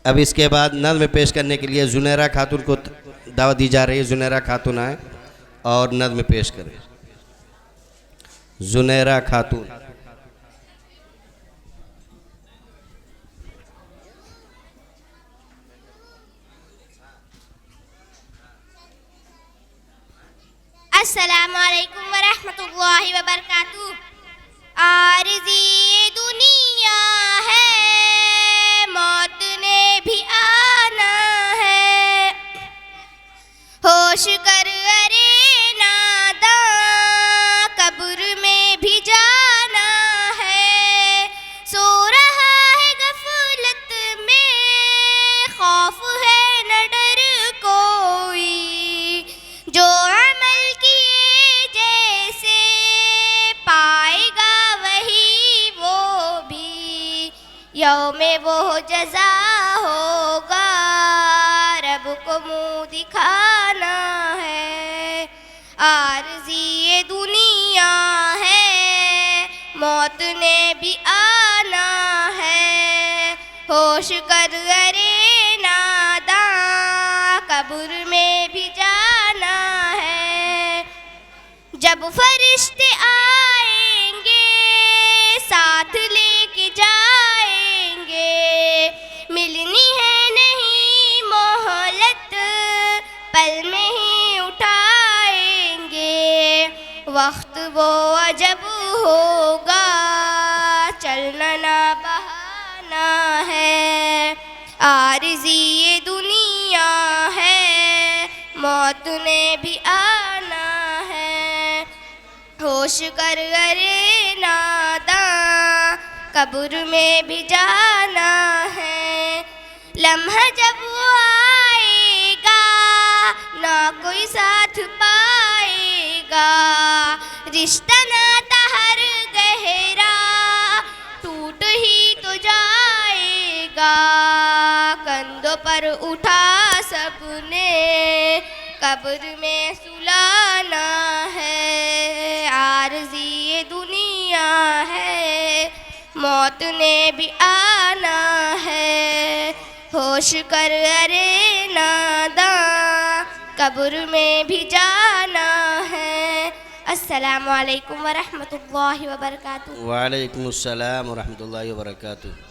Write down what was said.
अब इसके बाद नज़्म पेश करने के लिए जुनैरा खातून को दावत दी जा रही है। जुनैरा खातून आए और नज़्म पेश करें। जुनैरा खातून। अस्सलामु अलैकुम वरहमतुल्लाहि वबरकातुहू। आरज़ी ये दुनिया है, मौत ने भी आना है। होश कर अरे नादां, कब्र में भी जाना है। सो रहा है गफलत में, खौफ है न डर कोई। जो अमल किए जैसे पाएगा वही वो भी। यौमे वो जज़ा होगा, रब को मुँह दिखाना है। आरज़ी ये दुनिया है, मौत ने भी आना है। होश कर अरे नादां, कब्र में भी जाना है। जब फरिश्ते आएंगे साथ लेके जाएंगे, मिलनी है नहीं मोहलत, पल में ही उठाएंगे। वक्त वो अजब होगा, चलना ना बहाना है। आरज़ी ये दुनिया है, मौत ने भी आना है। होश कर अरे नादां, कब्र में भी जाना है। लम्हा जब वो आएगा, ना कोई साथ पाएगा। रिश्ता नाता हर गहरा, टूट ही तो जाएगा। कंधों पर उठा सबने, कब्र में सुलाना है। आरज़ी ये दुनिया है, मौत ने भी आना है। होश कर अरे नादां, कब्र में भी जाना है। अस्सलामु अलैकुम वरहमतुल्लाहि वबरकातुहू। वालेकुम अस्सलाम वरहमतुल्लाहि वबरकातुहू।